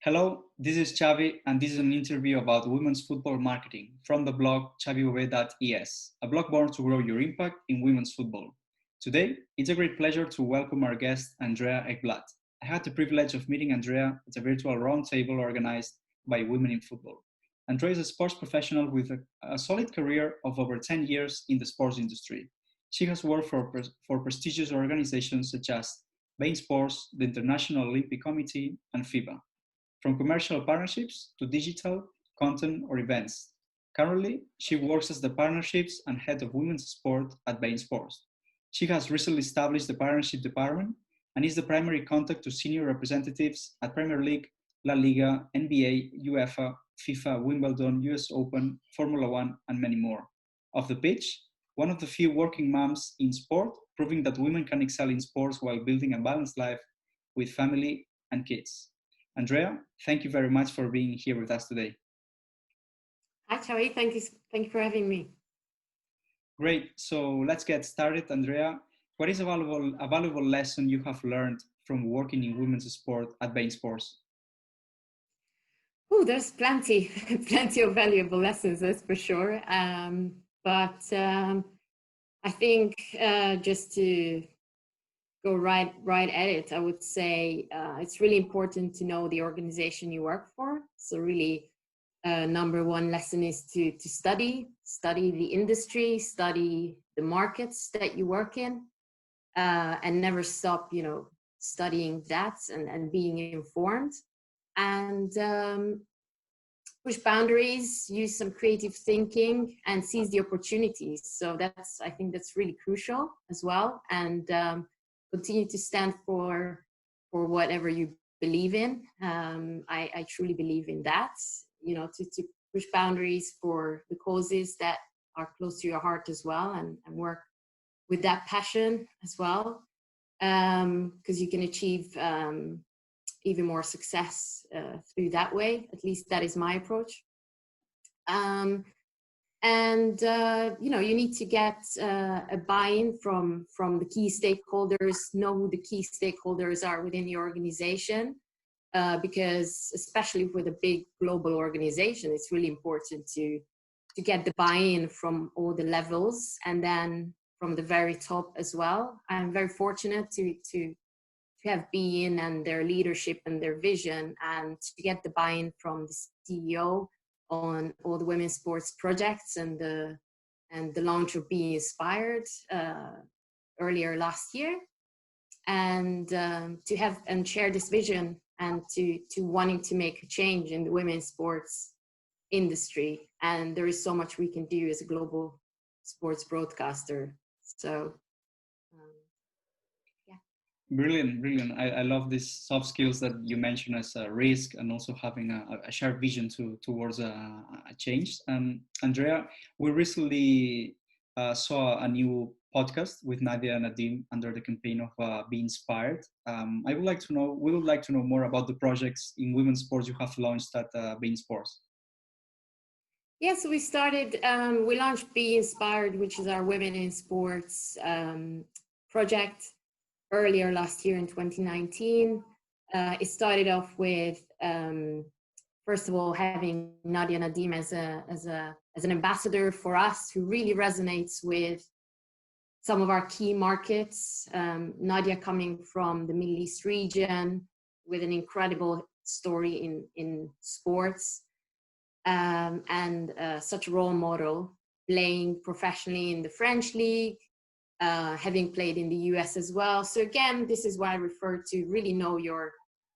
Hello, this is Xavi, and this is an interview about women's football marketing from the blog xavibove.es, a blog born to grow your impact in women's football. Today, it's a great pleasure to welcome our guest, Andrea Ekblad. I had the privilege of meeting Andrea at a virtual roundtable organized by Women in Football. Andrea is a sports professional with a solid career of over 10 years in the sports industry. She has worked for prestigious organizations such as beINSPIRED, the International Olympic Committee, and FIBA. From commercial partnerships to digital, content, or events. Currently, she works as the partnerships and head of women's sport at beIN Sports. She has recently established the partnership department and is the primary contact to senior representatives at Premier League, LaLiga, NBA, UEFA, FIFA, Wimbledon, US Open, Formula One, and many more. Off the pitch, one of the few working moms in sport, proving that women can excel in sports while building a balanced life with family and kids. Andrea, thank you very much for being here with us today. Hi, Xavi. Thank you for having me. Great. So let's get started, Andrea. What is a valuable lesson you have learned from working in women's sport at beIN Sports? Oh, there's plenty of valuable lessons, that's for sure. But I think just to go right at it, I would say it's really important to know the organization you work for. So really, number one lesson is to study the industry, study the markets that you work in, and never stop, studying that and being informed, and push boundaries, use some creative thinking, and seize the opportunities. So I think that's really crucial as well. And continue to stand for whatever you believe in. I truly believe in that, to push boundaries for the causes that are close to your heart as well, and work with that passion as well, because you can achieve even more success through that way. At least that is my approach. You need to get a buy-in from the key stakeholders, know who the key stakeholders are within the organization, because especially with a big global organization, it's really important to get the buy-in from all the levels, and then from the very top as well. I'm very fortunate to have beIN and their leadership and their vision, and to get the buy-in from the CEO on all the women's sports projects and the launch of beINSPIRED earlier last year, and to have and share this vision, and to wanting to make a change in the women's sports industry. And there is so much we can do as a global sports broadcaster. So Brilliant. I love these soft skills that you mentioned as a risk, and also having a shared vision towards a change. Andrea, we recently saw a new podcast with Nadia and Nadim under the campaign of beINSPIRED. We would like to know more about the projects in women's sports you have launched at beIN Sports. Yeah, so we launched beINSPIRED, which is our Women in Sports project, earlier last year in 2019. It started off with, first of all, having Nadia Nadim as an ambassador for us, who really resonates with some of our key markets. Nadia coming from the Middle East region with an incredible story in sports, and such a role model, playing professionally in the French league, having played in the US as well. So again, this is why I refer to really know your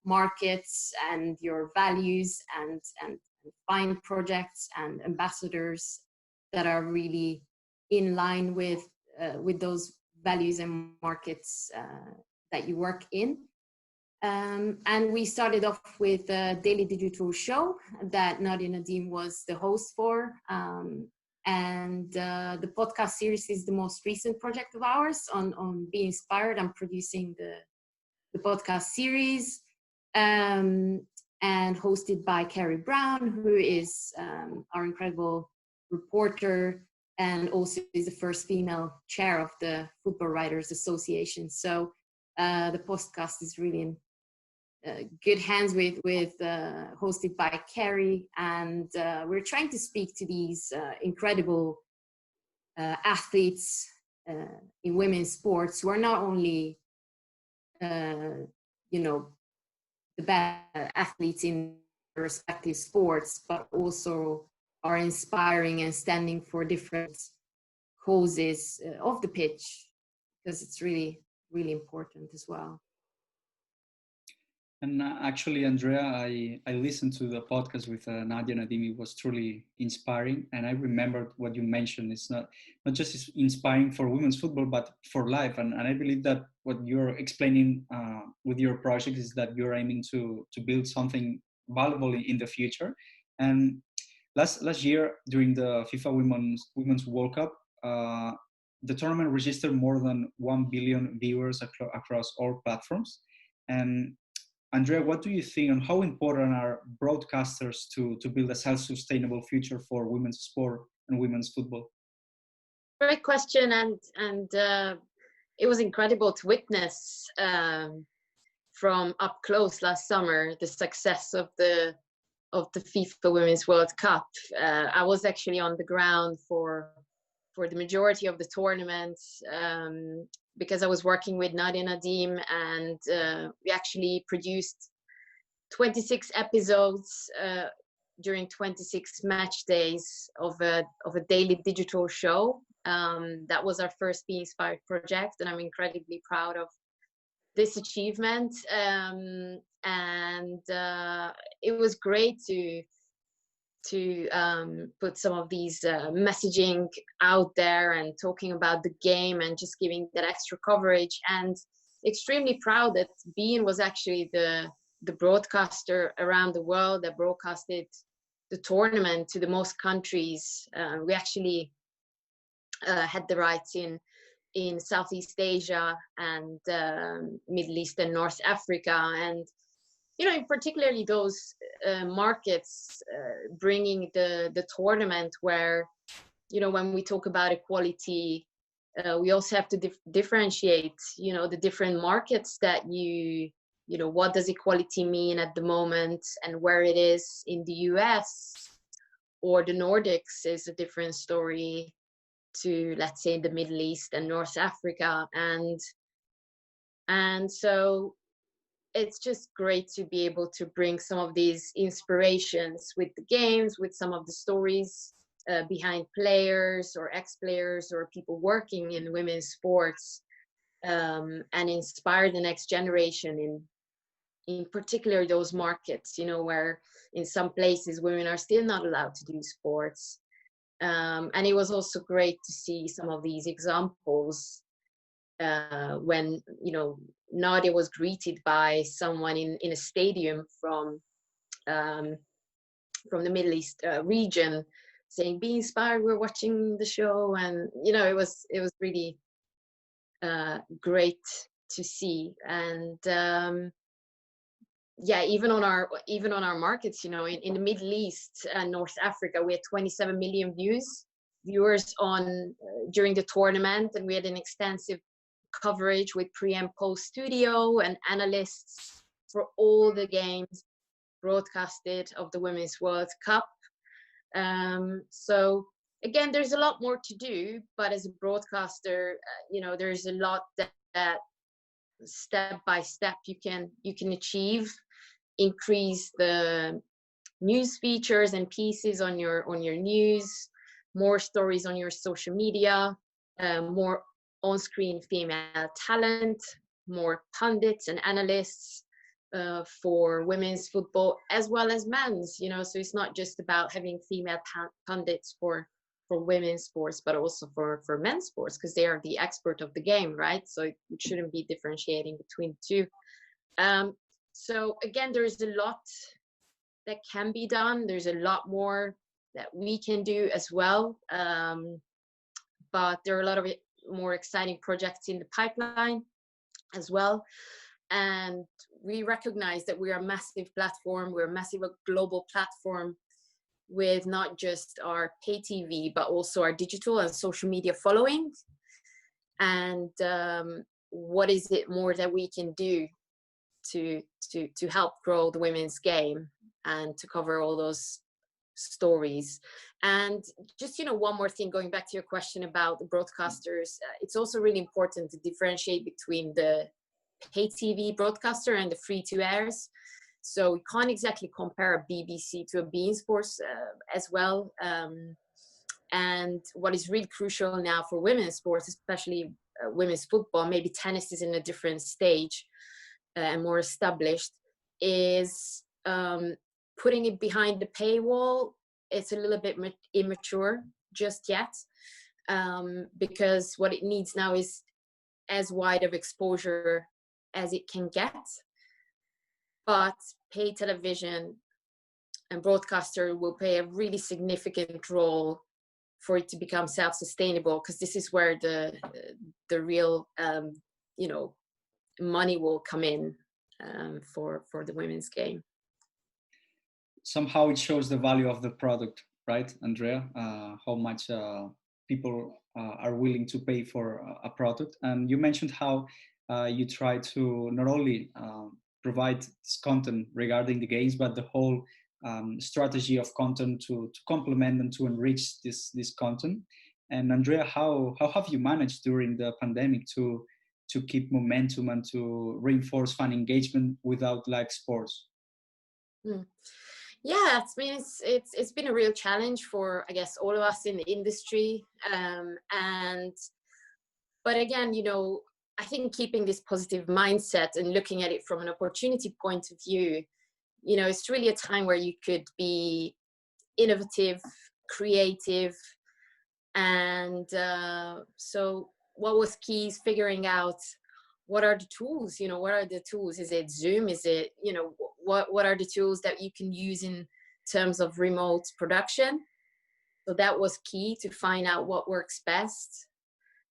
markets and your values, and find projects and ambassadors that are really in line with those values and markets that you work in. And we started off with a daily digital show that Nadia Nadim was the host for. And the podcast series is the most recent project of ours on beINSPIRED. I'm producing the podcast series, and hosted by Carrie Brown, who is our incredible reporter, and also is the first female chair of the Football Writers Association. So the podcast is really good hands with hosted by Kerry, and we're trying to speak to these incredible athletes in women's sports who are not only you know, the best athletes in their respective sports, but also are inspiring and standing for different causes off the pitch, because it's really, really important as well. And actually, Andrea, I listened to the podcast with Nadia Nadim. It was truly inspiring. And I remembered what you mentioned. It's not just inspiring for women's football, but for life. And I believe that what you're explaining with your project is that you're aiming to build something valuable in the future. And last year, during the FIFA Women's World Cup, the tournament registered more than 1 billion viewers across all platforms. And Andrea, what do you think, and how important are broadcasters to build a self-sustainable future for women's sport and women's football? Great question, and it was incredible to witness from up close last summer the success of the FIFA Women's World Cup. I was actually on the ground for the majority of the tournament, because I was working with Nadia Nadim, and we actually produced 26 episodes during 26 match days of a daily digital show. That was our first beINSPIRED project, and I'm incredibly proud of this achievement. And it was great to put some of these messaging out there and talking about the game and just giving that extra coverage. And extremely proud that beIN was actually the broadcaster around the world that broadcasted the tournament to the most countries. We actually had the rights in Southeast Asia and Middle East and North Africa, and in particularly those markets bringing the tournament where, when we talk about equality, we also have to differentiate, the different markets that what does equality mean at the moment, and where it is in the US or the Nordics is a different story to, let's say, the Middle East and North Africa. And so it's just great to be able to bring some of these inspirations with the games, with some of the stories behind players or ex-players or people working in women's sports, and inspire the next generation in particular those markets, where in some places women are still not allowed to do sports. And it was also great to see some of these examples when Nadia was greeted by someone in a stadium from the Middle East region, saying, "Be inspired, we're watching the show." And it was really great to see. And even on our markets, in the Middle East and North Africa, we had 27 million viewers on during the tournament, and we had an extensive coverage with pre and post studio and analysts for all the games broadcasted of the Women's World Cup. So again, there's a lot more to do, but as a broadcaster, there's a lot that step by step you can achieve. Increase the news features and pieces on your news, more stories on your social media, more on-screen female talent, more pundits and analysts for women's football as well as men's. So it's not just about having female pundits for women's sports, but also for men's sports, because they are the expert of the game, right? So it shouldn't be differentiating between the two. So again, there's a lot that can be done. There's a lot more that we can do as well. But there are a lot of more exciting projects in the pipeline as well. And we recognize that we are a massive platform. We're a massive global platform with not just our pay TV, but also our digital and social media following. And what is it more that we can do to help grow the women's game and to cover all those stories. And just, one more thing, going back to your question about the broadcasters, it's also really important to differentiate between the pay TV broadcaster and the free to airs. So we can't exactly compare a BBC to a beIN Sports as well. And what is really crucial now for women's sports, especially women's football, maybe tennis is in a different stage and more established, is putting it behind the paywall. It's a little bit immature just yet, because what it needs now is as wide of exposure as it can get. But pay television and broadcaster will play a really significant role for it to become self-sustainable, because this is where the real money will come in for the women's game. Somehow it shows the value of the product, right, Andrea? How much people are willing to pay for a product. And you mentioned how you try to not only provide this content regarding the games, but the whole strategy of content to complement and to enrich this content. And Andrea, how have you managed during the pandemic to keep momentum and to reinforce fan engagement without live sports? Yeah, it's been a real challenge for, I guess, all of us in the industry. But again, I think keeping this positive mindset and looking at it from an opportunity point of view, it's really a time where you could be innovative, creative. And so what was key is figuring out what are the tools, what are the tools? Is it Zoom? Is it, what are the tools that you can use in terms of remote production? So that was key to find out what works best.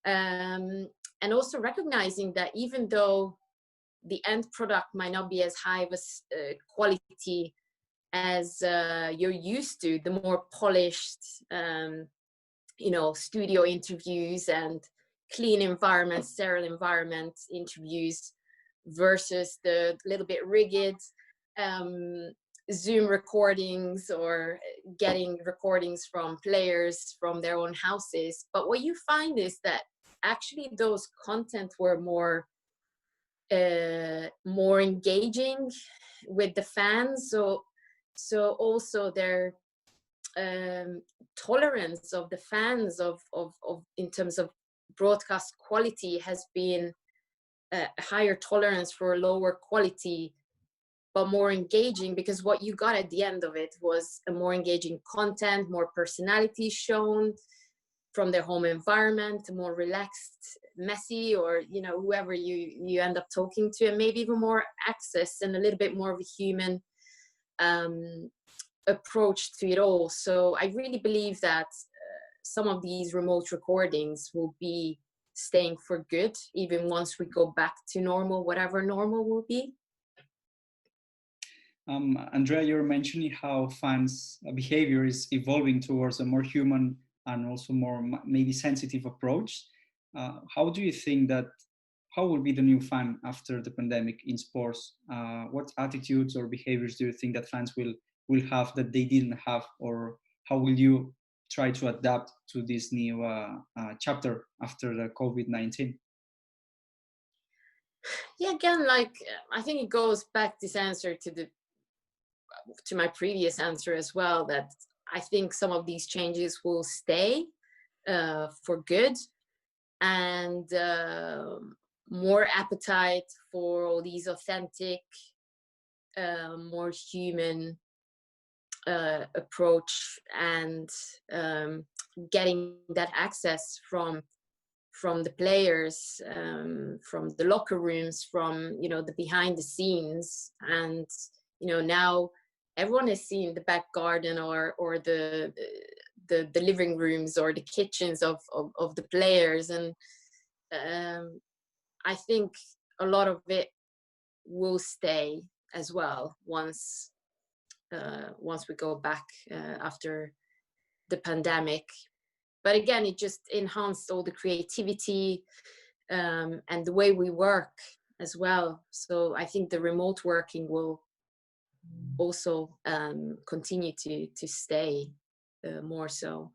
And also recognizing that even though the end product might not be as high of a quality as you're used to, the more polished, studio interviews and clean environment, sterile environment interviews versus the little bit rigid Zoom recordings or getting recordings from players from their own houses. But what you find is that actually those content were more engaging with the fans. So also their tolerance of the fans of in terms of broadcast quality has been a higher tolerance for lower quality but more engaging, because what you got at the end of it was a more engaging content, more personality shown from their home environment, more relaxed Messi or whoever you end up talking to, and maybe even more access and a little bit more of a human approach to it all. So I really believe that some of these remote recordings will be staying for good, even once we go back to normal, whatever normal will be. Andrea, you're mentioning how fans' behavior is evolving towards a more human and also more maybe sensitive approach. How do you think how will be the new fan after the pandemic in sports? What attitudes or behaviors do you think that fans will have that they didn't have, or how will you try to adapt to this new chapter after the COVID-19? Yeah, again, I think it goes back, this answer, to my previous answer as well, that I think some of these changes will stay for good, and more appetite for all these authentic, more human approach, and getting that access from the players, from the locker rooms, from the behind the scenes. And now everyone has seen the back garden or the living rooms or the kitchens of the players, and I think a lot of it will stay as well once we go back after the pandemic. But again, it just enhanced all the creativity and the way we work as well. So I think the remote working will also continue to stay more so.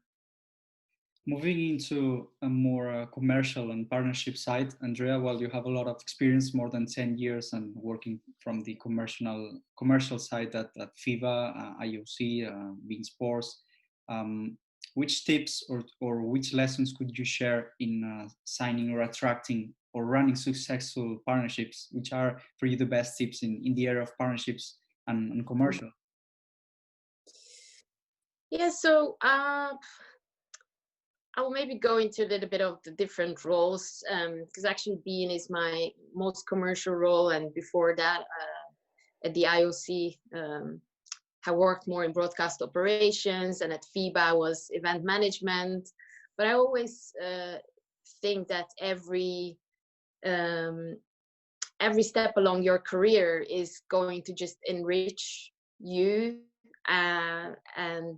Moving into a more commercial and partnership side, Andrea, well, you have a lot of experience, more than 10 years, and working from the commercial side at FIBA, IOC, beIN Sports. Which tips or which lessons could you share in signing or attracting or running successful partnerships? Which are for you the best tips in the area of partnerships and commercial? Yeah, so I will maybe go into a little bit of the different roles, because actually beIN is my most commercial role, and before that at the IOC I worked more in broadcast operations, and at FIBA was event management. But I always think that every step along your career is going to just enrich you, and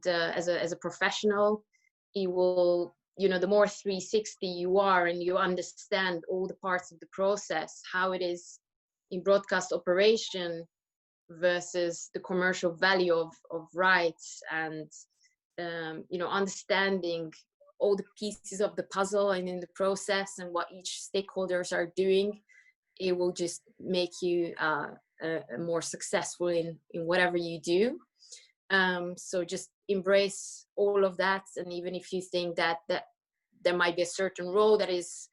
as a professional, you will, the more 360 you are and you understand all the parts of the process, how it is in broadcast operation versus the commercial value of rights, and understanding all the pieces of the puzzle and in the process and what each stakeholders are doing, it will just make you more successful in whatever you do. So just embrace all of that, and even if you think that there might be a certain role that is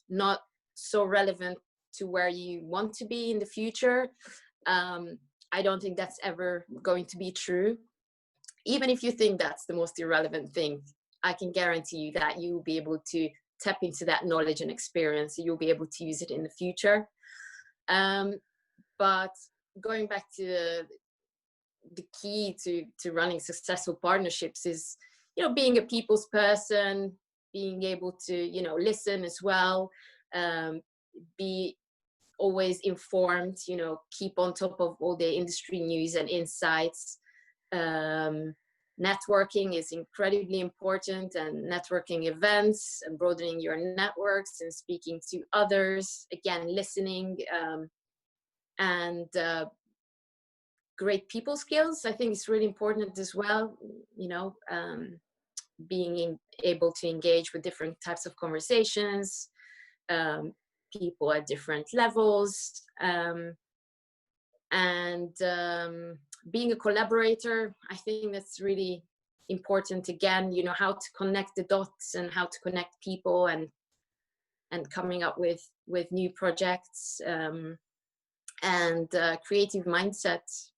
not so relevant to where you want to be in the future, I don't think that's ever going to be true. Even if you think that's the most irrelevant thing, I can guarantee you that you will be able to tap into that knowledge and experience. You'll be able to use it in the future. But going back to the key to running successful partnerships is, being a people's person, being able to, listen as well, be always informed, keep on top of all the industry news and insights. Networking is incredibly important, and networking events and broadening your networks and speaking to others, again, listening, and great people skills, I think, is really important as well. Being able to engage with different types of conversations, people at different levels, and being a collaborator, I think that's really important. Again, how to connect the dots and how to connect people, and coming up with new projects, and creative mindset.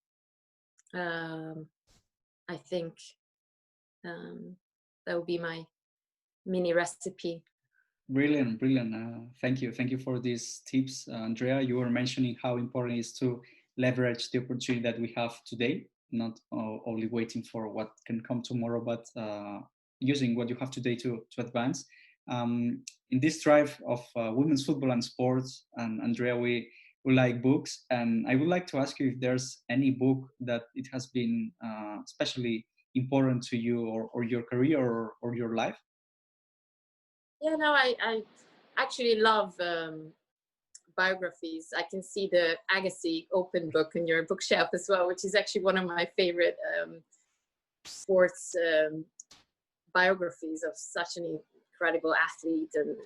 I think that would be my mini recipe. Brilliant. Thank you for these tips, Andrea. You were mentioning how important it is to leverage the opportunity that we have today, not only waiting for what can come tomorrow, but using what you have today to advance. In this drive of women's football and sports, and Andrea, we like books, and I would like to ask you if there's any book that it has been especially important to you, or your career, or your life. Yeah, no, I actually love biographies. I can see the Agassi open book in your bookshelf as well, which is actually one of my favorite sports biographies of such an incredible athlete, and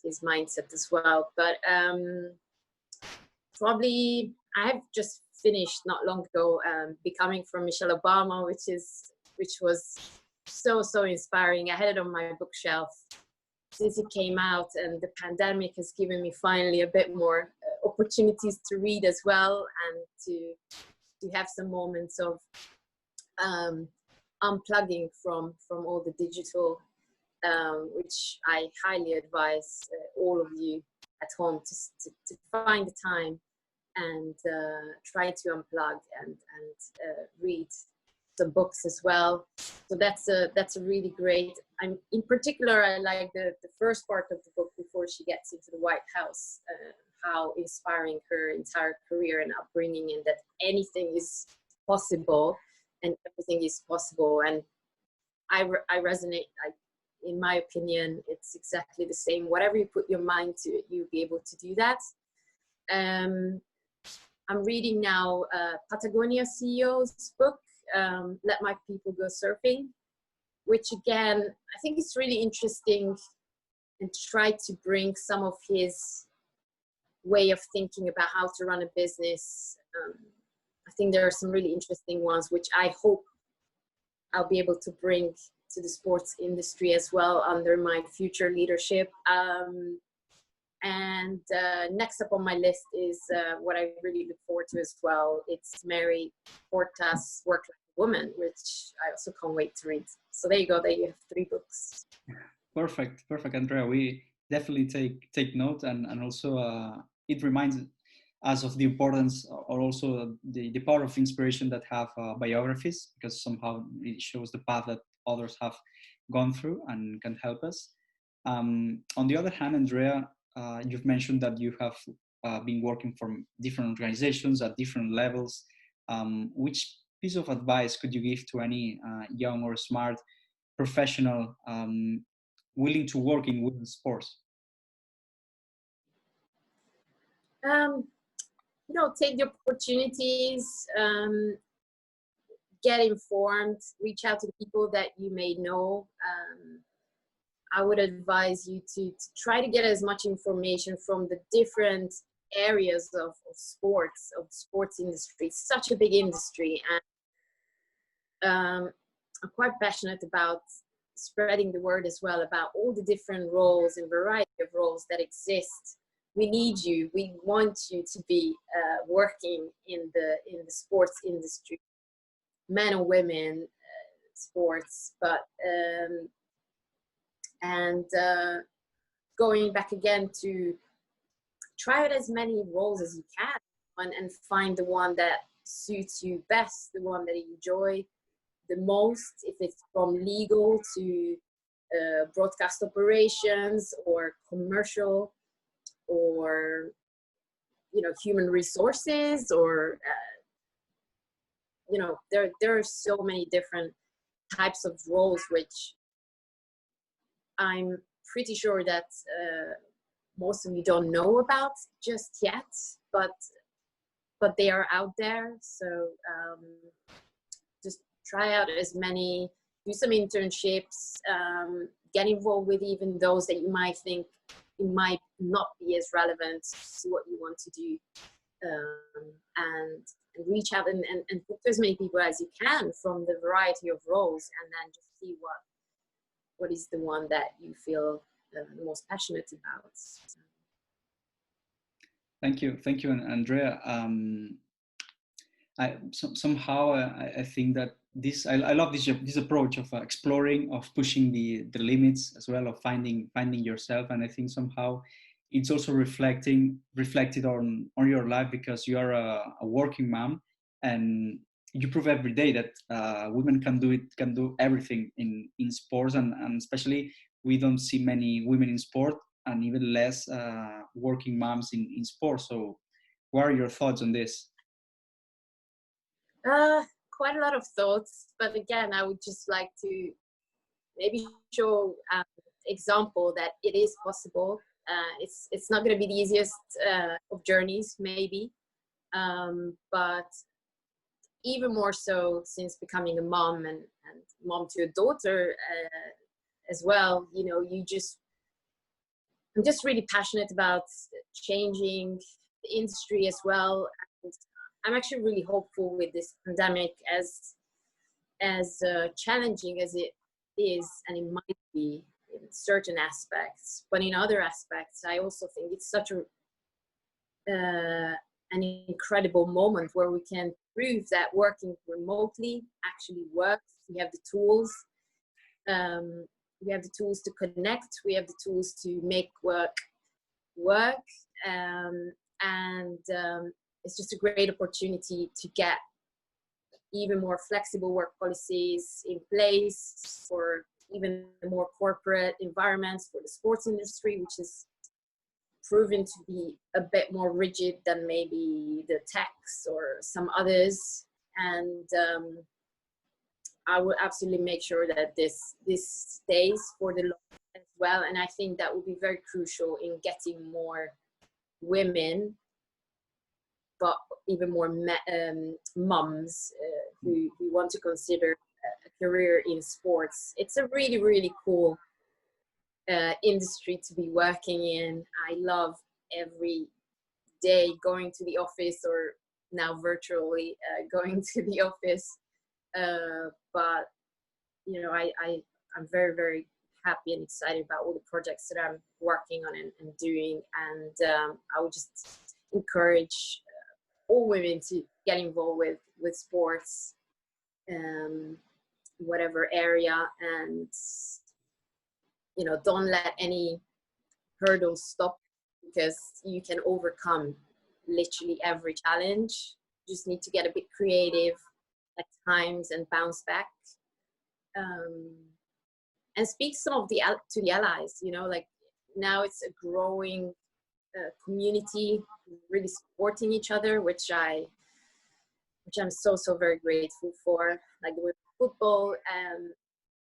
his mindset as well. But probably I've just finished not long ago Becoming from Michelle Obama, which was so inspiring. I had it on my bookshelf since it came out, and the pandemic has given me finally a bit more opportunities to read as well, and to have some moments of unplugging from all the digital, which I highly advise all of you at home to find the time and try to unplug and read some books as well. So that's a really great. In particular, I like the first part of the book before she gets into the White House, how inspiring her entire career and upbringing, and that anything is possible and everything is possible. And I resonate. In my opinion, it's exactly the same. Whatever you put your mind to, you'll be able to do that. I'm reading now Patagonia CEO's book, Let My People Go Surfing, which again, I think it's really interesting and try to bring some of his way of thinking about how to run a business. I think there are some really interesting ones, which I hope I'll be able to bring to the sports industry as well under my future leadership. And next up on my list is what I really look forward to as well. It's Mary Portas' Work Like a Woman, which I also can't wait to read. So there you go. There you have 3 books. Perfect, Andrea. We definitely take note, and also it reminds us of the importance, or also the power of inspiration that have biographies, because somehow it shows the path that others have gone through and can help us. On the other hand, Andrea, you've mentioned that you have been working for different organizations at different levels. Which piece of advice could you give to any young or smart professional willing to work in women's sports? Take the opportunities, get informed, reach out to the people that you may know. I would advise you to try to get as much information from the different areas of sports, of the sports industry. It's such a big industry, and I'm quite passionate about spreading the word as well about all the different roles and variety of roles that exist. We need you. We want you to be working in the sports industry, men and women sports, but going back again to try out as many roles as you can and find the one that suits you best, the one that you enjoy the most, if it's from legal to broadcast operations or commercial or human resources, or there are so many different types of roles which I'm pretty sure that most of you don't know about just yet, but they are out there. So just try out as many, do some internships, get involved with even those that you might think it might not be as relevant to what you want to do, and reach out and talk to as many people as you can from the variety of roles, and then just see what is the one that you feel the most passionate about. Thank you, Andrea. I think that I love this approach of exploring, of pushing the limits as well, of finding yourself, and I think somehow it's also reflected on your life, because you are a working mom, and you prove every day that women can do everything in sports, and especially we don't see many women in sport, and even less working moms in sports. So what are your thoughts on this? Quite a lot of thoughts, but again, I would just like to maybe show example that it is possible. It's not going to be the easiest of journeys, maybe, but even more so since becoming a mom and mom to a daughter as well. I'm just really passionate about changing the industry as well. And I'm actually really hopeful with this pandemic, as challenging as it is, and it might be in certain aspects, but in other aspects, I also think it's such an incredible moment where we can prove that working remotely actually works. We have the tools. We have the tools to connect. We have the tools to make work, and it's just a great opportunity to get even more flexible work policies in place for even more corporate environments for the sports industry, which is proven to be a bit more rigid than maybe the techs or some others. And I will absolutely make sure that this stays for the long as well. And I think that will be very crucial in getting more women but even more mums who want to consider a career in sports. It's a really, really cool industry to be working in. I love every day going to the office, or now virtually going to the office. But you know, I'm very, very happy and excited about all the projects that I'm working on and doing. And I would just encourage all women to get involved with sports, whatever area, and you know, don't let any hurdles stop, because you can overcome literally every challenge. You just need to get a bit creative at times and bounce back, and speak some of to the allies. You know, like now it's a growing community, really supporting each other, which I'm so very grateful for. Like the football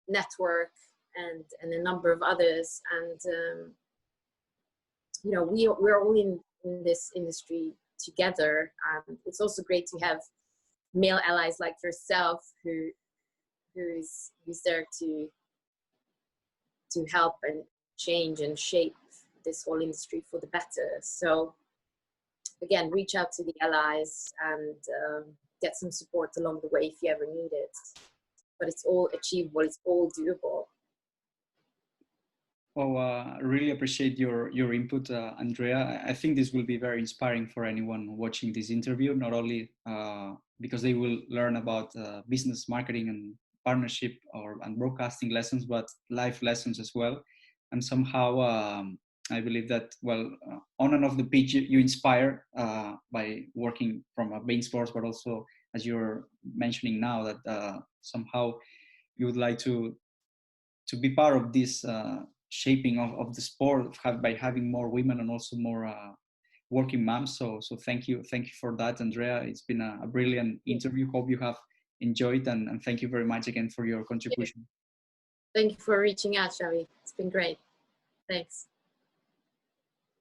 network and a number of others, and you know, we're all in this industry together. It's also great to have male allies like yourself who's there to help and change and shape this whole industry for the better. So again, reach out to the allies and get some support along the way if you ever need it. But it's all achievable, it's all doable. Well, I really appreciate your input, Andrea. I think this will be very inspiring for anyone watching this interview, not only because they will learn about business marketing and partnership and broadcasting lessons, but life lessons as well. And somehow I believe that, well, on and off the pitch, you inspire by working from beIN Sports, but also, as you're mentioning now, that somehow you would like to be part of this shaping of the sport by having more women and also more working moms. So thank you for that, Andrea. It's been a brilliant interview. Hope you have enjoyed, and thank you very much again for your contribution. Thank you for reaching out, Xavi. It's been great. Thanks.